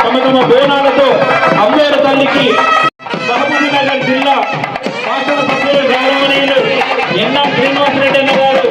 తమ తమ బోనాలతో అమ్మవారి తల్లికి మహబూబ్నగర్ జిల్లా శాసన సభ్యులు గౌరవనీయులు ఎన్ఎం శ్రీనివాసరెడ్డి అన్న గారు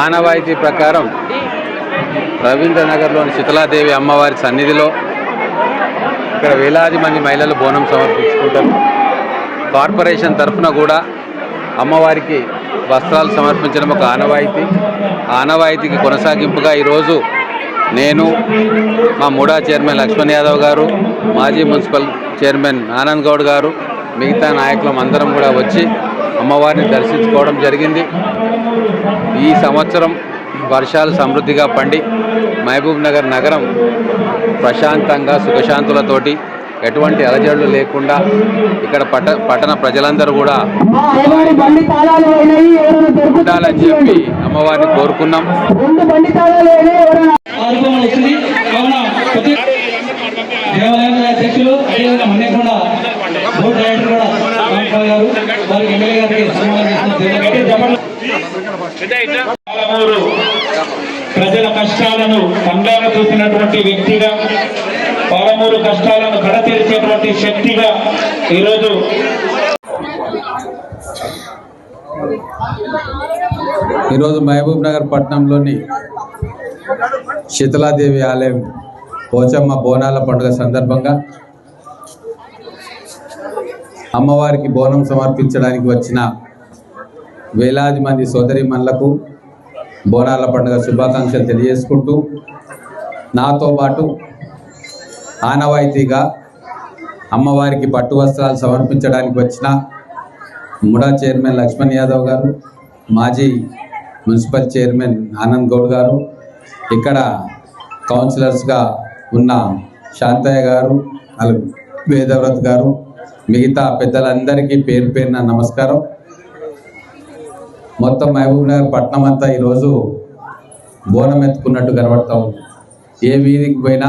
ఆనవాయితీ ప్రకారం రవీంద్రనగర్లోని శీతలాదేవి అమ్మవారి సన్నిధిలో ఇక్కడ వేలాది మంది మహిళలు బోనం సమర్పించుకుంటారు. కార్పొరేషన్ తరఫున కూడా అమ్మవారికి వస్త్రాలు సమర్పించడం ఒక ఆనవాయితీ. ఆనవాయితీకి కొనసాగింపుగా ఈరోజు నేను, మా ముడా చైర్మన్ లక్ష్మణ్ యాదవ్ గారు, మాజీ మున్సిపల్ చైర్మన్ ఆనంద్ గౌడ్ గారు, మిగతా నాయకులం అందరం కూడా వచ్చి అమ్మవారిని దర్శించుకోవడం జరిగింది. ఈ సంవత్సరం వర్షాలు సమృద్ధిగా పండి మహబూబ్నగర్ నగరం ప్రశాంతంగా సుఖశాంతులతోటి ఎటువంటి అలజడులు లేకుండా ఇక్కడ పట్టణ ప్రజలందరూ కూడా ఉండాలని చెప్పి అమ్మవారిని కోరుకున్నాం. ప్రజల కష్టాలను కంగారు చూసినటువంటి వ్యక్తిగా, పాలమూరు కష్టాలను కడతీర్చేటువంటి శక్తిగా ఈరోజు మహబూబ్నగర్ పట్టణంలోని శీతలాదేవి ఆలయం పోచమ్మ బోనాల పండుగ సందర్భంగా అమ్మవారికి బోనం సమర్పించడానికి వచ్చిన వేలాది మంది సోదరీమణులకు బోనాల పండుగ శుభాకాంక్షలు తెలియజేసుకుంటూ, నాతో పాటు ఆనవాయితీగా అమ్మవారికి పట్టు వస్త్రాలు సమర్పించడానికి వచ్చిన ముడా చైర్మన్ లక్ష్మణ్ యాదవ్ గారు, మాజీ మున్సిపల్ చైర్మన్ ఆనంద్ గౌడ్ గారు, ఇక్కడ కౌన్సిలర్స్గా ఉన్న శాంతయ్య గారు, వేదవ్రత్ గారు, మిగతా పెద్దలందరికీ పేరు పేరున నమస్కారం. మొత్తం మహబూబ్నగర్ పట్టణం అంతా ఈరోజు బోనం ఎత్తుకున్నట్టు కనబడతా ఉంది. ఏ వీధికి పోయినా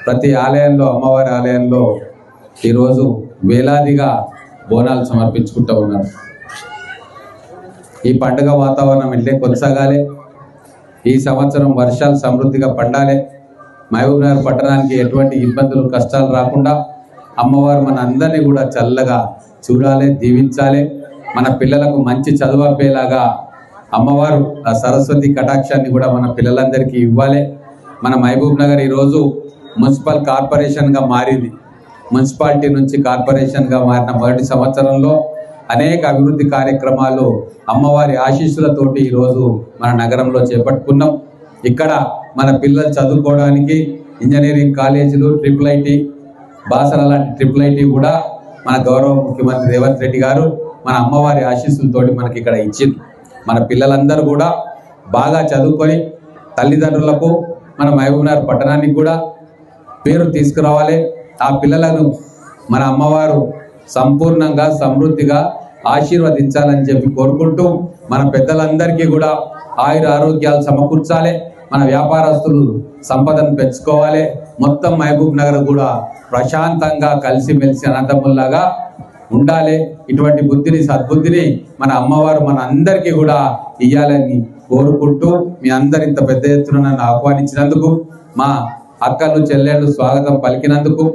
ప్రతి ఆలయంలో, అమ్మవారి ఆలయంలో ఈరోజు వేలాదిగా బోనాలు సమర్పించుకుంటూ ఉన్నారు. ఈ పండుగ వాతావరణం ఇట్లే కొనసాగాలి. ఈ సంవత్సరం వర్షాలు సమృద్ధిగా పండాలి. మహబూబ్నగర్ పట్టణానికి ఎటువంటి ఇబ్బందులు, కష్టాలు రాకుండా అమ్మవారు మన అందరినీ కూడా చల్లగా చూడాలి, దీవించాలి. మన పిల్లలకు మంచి చదువు అప్పేలాగా అమ్మవారు ఆ సరస్వతి కటాక్షాన్ని కూడా మన పిల్లలందరికీ ఇవ్వాలి. మన మహబూబ్నగర్ ఈరోజు మున్సిపల్ కార్పొరేషన్గా మారింది. మున్సిపాలిటీ నుంచి కార్పొరేషన్గా మారిన మొదటి సంవత్సరంలో అనేక అభివృద్ధి కార్యక్రమాలు అమ్మవారి ఆశీస్సులతోటి ఈరోజు మన నగరంలో చేపట్టుకున్నాం. ఇక్కడ మన పిల్లలు చదువుకోవడానికి ఇంజనీరింగ్ కాలేజీలు, IIIT, బాసర లాంటి IIIT కూడా మన గౌరవ ముఖ్యమంత్రి రేవంత్ రెడ్డి గారు మన అమ్మవారి ఆశీస్సులతోటి మనకి ఇక్కడ ఇచ్చింది. మన పిల్లలందరూ కూడా బాగా చదువుకొని తల్లిదండ్రులకు, మన మహబూబ్నగర్ పట్టణానికి కూడా పేరు తీసుకురావాలి. ఆ పిల్లలను మన అమ్మవారు సంపూర్ణంగా సమృద్ధిగా ఆశీర్వదించాలని చెప్పి కోరుకుంటూ మన పెద్దలందరికీ కూడా ఆయుర ఆరోగ్యాలు సమకూర్చాలి, మన వ్యాపారస్తులు సంపదను పెంచుకోవాలి, మొత్తం మహబూబ్ నగర్ కూడా ప్రశాంతంగా కలిసిమెలిసి అన్నదమ్ముల్లాగా ఉండాలి. ఇటువంటి బుద్ధిని సద్బుద్ధిని మన అమ్మవారు మన అందరికీ కూడా ఇయ్యాలని కోరుకుంటూ మీ అందరు ఇంత పెద్ద ఎత్తున నన్ను ఆహ్వానించినందుకు, మా అక్కలు చెల్లెళ్ళు స్వాగతం పలికినందుకు,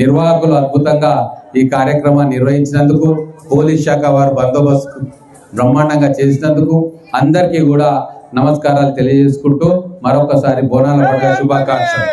నిర్వాహకులు అద్భుతంగా ఈ కార్యక్రమాన్ని నిర్వహించినందుకు, పోలీస్ శాఖ వారు బందోబస్తు బ్రహ్మాండంగా చేసినందుకు అందరికీ కూడా నమస్కారాలు తెలియజేసుకుంటూ మరొకసారి బోనాల పండుగ శుభాకాంక్షలు.